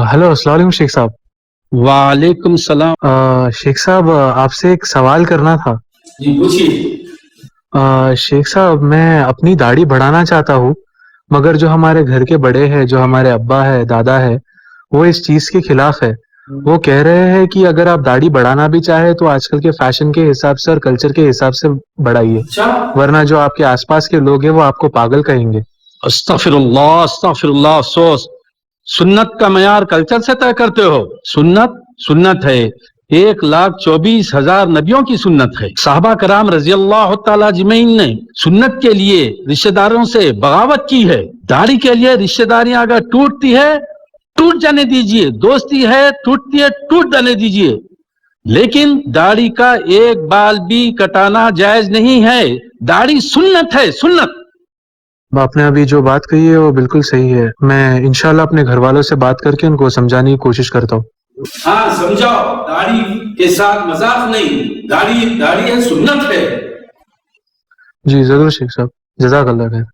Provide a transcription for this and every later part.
Hello, अस्सलाम वालेकुम शेख साहब। वालेकुम सलाम। शेख साहब, आपसे एक सवाल करना था। जी पूछिए। शेख साहब, मैं अपनी दाढ़ी बढ़ाना चाहता हूँ, मगर जो हमारे घर के बड़े हैं, जो हमारे अब्बा है, दादा है, वो इस चीज़ के खिलाफ है। वो कह रहे हैं कि अगर आप दाढ़ी बढ़ाना भी चाहे तो आजकल के फैशन के हिसाब से और कल्चर के हिसाब से बढ़ाइए, अच्छा, वरना जो आपके आसपास के लोग हैं वो आपको पागल कहेंगे। अस्तगफिरुल्लाह अस्तगफिरुल्लाह। अफसोस, सुन्नत का मयार कल्चर से तय करते हो। सुन्नत सुन्नत है। 1,24,000 नबियों की सुन्नत है। साहबा कराम रजी अल्लाह तआला अजमईन ने सुन्नत के लिए रिश्तेदारों से बगावत की है। दाढ़ी के लिए रिश्तेदारियां अगर टूटती है टूट जाने दीजिए, दोस्ती है टूटती है टूट जाने दीजिए, लेकिन दाढ़ी का एक बाल भी कटाना जायज नहीं है। दाढ़ी सुन्नत है, सुन्नत। आपने अभी जो बात कही है वो बिल्कुल सही है। मैं इंशाल्लाह अपने घर वालों से बात करके उनको समझाने की कोशिश करता हूँ। हाँ समझाओ, दाढ़ी के साथ मजाक नहीं। दाढ़ी दाढ़ी है, सुन्नत है। जी जरूर शेख साहब, जज़ाकल्लाह खैर।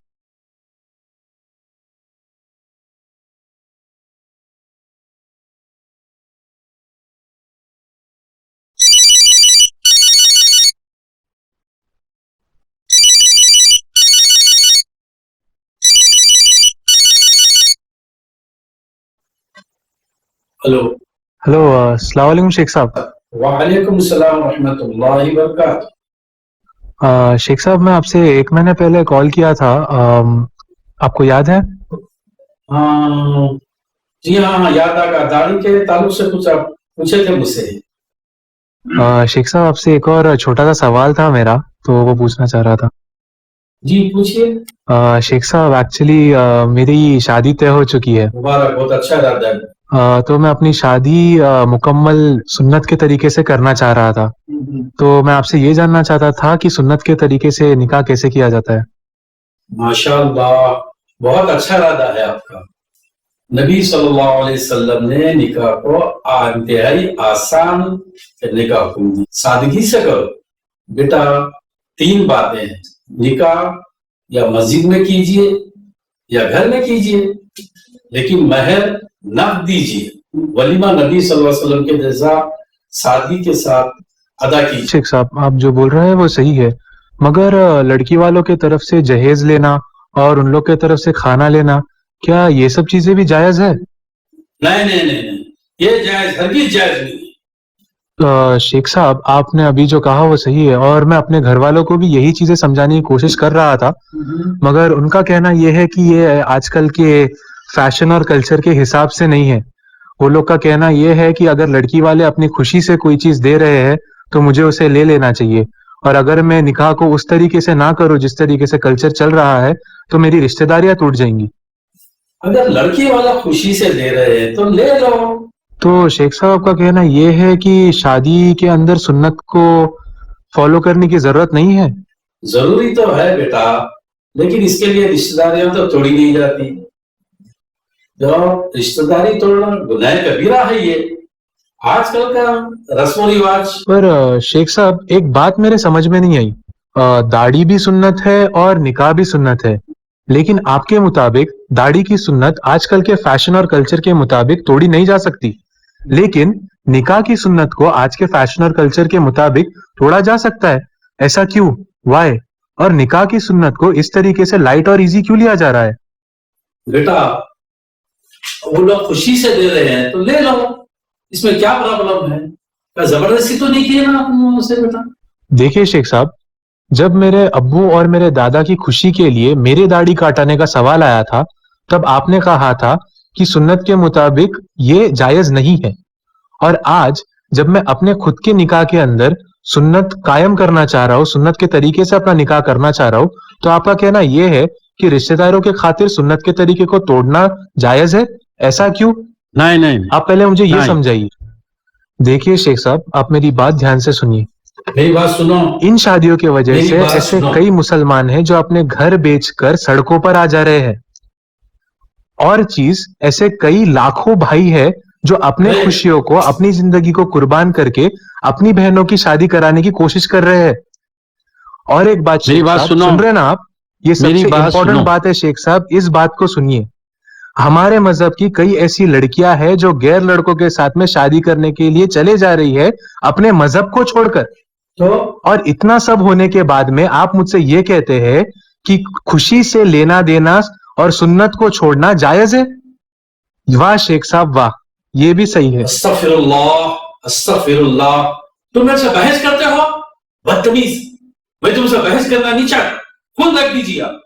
हेलो। हेलो, अस्सलाम वालेकुम शेख साहब। वालेकुम सलाम रहमतुल्लाहि व बरकातहू। शेख साहब, मैं आपसे 1 महीने पहले कॉल किया था, आपको याद है? हाँ जी हाँ, याद आ गया। दाढ़ी के ताल्लुक से कुछ आप पूछे थे मुझसे। शेख साहब, आपसे एक और छोटा सा सवाल था मेरा, तो वो पूछना चाह रहा था। जी पूछिए। शेख साहब, एक्चुअली मेरी शादी तय हो चुकी है। मुबारक, बहुत अच्छा इरादा है। तो मैं अपनी शादी मुकम्मल सुन्नत के तरीके से करना चाह रहा था। तो मैं आपसे ये जानना चाहता था कि सुन्नत के तरीके से निकाह कैसे किया जाता है? माशाअल्लाह, बहुत अच्छा इरादा है आपका। नबी सल्लल्लाहु अलैहि वसल्लम ने निकाह को इंतहाई आसान करने का हुक्म दिया। सादगी से करो बेटा। 3 बातें हैं, निकाह या मस्जिद में कीजिए या घर में कीजिए, लेकिन महर नक़द दीजिए। वलीमा नबी सल्लल्लाहु अलैहि वसल्लम के जैसा सादगी के साथ अदा कीजिए। शेख साहब, आप जो बोल रहे हैं वो सही है, मगर लड़की वालों की तरफ से जहेज लेना और उन लोग की तरफ से खाना लेना, क्या ये सब चीजें भी जायज है? नहीं नहीं नहीं नहीं, ये जायज हरगिज़ जायज नहीं। शेख साहब, आपने अभी जो कहा वो सही है, और मैं अपने घर वालों को भी यही चीजें समझाने की कोशिश कर रहा था, मगर उनका कहना यह है कि ये आजकल के फैशन और कल्चर के हिसाब से नहीं है। वो लोग का कहना यह है कि अगर लड़की वाले अपनी खुशी से कोई चीज दे रहे हैं तो मुझे उसे ले लेना चाहिए, और अगर मैं निकाह को उस तरीके से ना करूं जिस तरीके से कल्चर चल रहा है तो मेरी रिश्तेदारियां टूट जाएंगी। अगर लड़की वाला खुशी से दे रहे हैं तो ले लो। तो शेख साहब का कहना यह है कि शादी के अंदर सुन्नत को फॉलो करने की जरूरत नहीं है। जरूरी तो है बेटा, लेकिन इसके लिए रिश्तेदारियां तो तोड़ी नहीं जाती। जो रिश्तेदारी तोड़ना गुनाह कबीरा है, ये आजकल का रस्म रिवाज। पर शेख साहब, एक बात मेरे समझ में नहीं आई। दाढ़ी भी सुन्नत है और निकाह भी सुन्नत है, लेकिन आपके मुताबिक दाढ़ी की सुन्नत आजकल के फैशन और कल्चर के मुताबिक तोड़ी नहीं जा सकती, लेकिन निकाह की सुन्नत को आज के फैशन और कल्चर के मुताबिक तोड़ा जा सकता है। ऐसा क्यों? वाई? और निकाह की सुन्नत को इस तरीके से लाइट और इजी क्यों लिया जा रहा है? बेटा, वो लोग खुशी से दे रहे हैं तो ले लो, इसमें क्या प्रॉब्लम है? क्या जबरदस्ती तो नहीं की है ना आपने उसे बेटा? देखिए शेख साहब, जब मेरे अब्बू और मेरे दादा की खुशी के लिए मेरे दाढ़ी काटने का सवाल आया था, तब आपने कहा था कि सुन्नत के मुताबिक ये जायज नहीं है, और आज जब मैं अपने खुद के निकाह के अंदर सुन्नत कायम करना चाह रहा हूँ, सुन्नत के तरीके से अपना निकाह करना चाह रहा हूँ, तो आपका कहना यह है कि रिश्तेदारों के खातिर सुन्नत के तरीके को तोड़ना जायज है। ऐसा क्यों? नहीं नहीं, आप पहले मुझे ये नहीं। समझाइए। देखिए शेख साहब, आप मेरी बात ध्यान से सुनिए। मेरी बात सुनो। इन शादियों की वजह मेरी से बात ऐसे सुनो। कई मुसलमान हैं जो अपने घर बेचकर सड़कों पर आ जा रहे हैं, और चीज ऐसे कई लाखों भाई है जो अपने नहीं। खुशियों को, अपनी जिंदगी को कुर्बान करके अपनी बहनों की शादी कराने की कोशिश कर रहे हैं। और एक बात मेरी शेख बात साहब, सुनो। सुन रहे हैं ना आप? ये मेरी सबसे बात इंपॉर्टेंट सुनो। बात है शेख साहब, इस बात को सुनिए। ہمارے مذہب کی کئی ایسی لڑکیاں ہیں جو غیر لڑکوں کے ساتھ میں شادی کرنے کے لیے چلے جا رہی ہے اپنے مذہب کو چھوڑ کر. تو اور اتنا سب ہونے کے بعد میں آپ مجھ سے یہ کہتے ہیں کہ خوشی سے لینا دینا اور سنت کو چھوڑنا جائز ہے. واہ شیخ صاحب واہ, یہ بھی صحیح ہے. استغفر اللہ. تم میرے سے بحث کرتے ہو بدتمیز. میں تم سے بحث کرنا نہیں چاہتا. خود رکھ دیجیے آپ.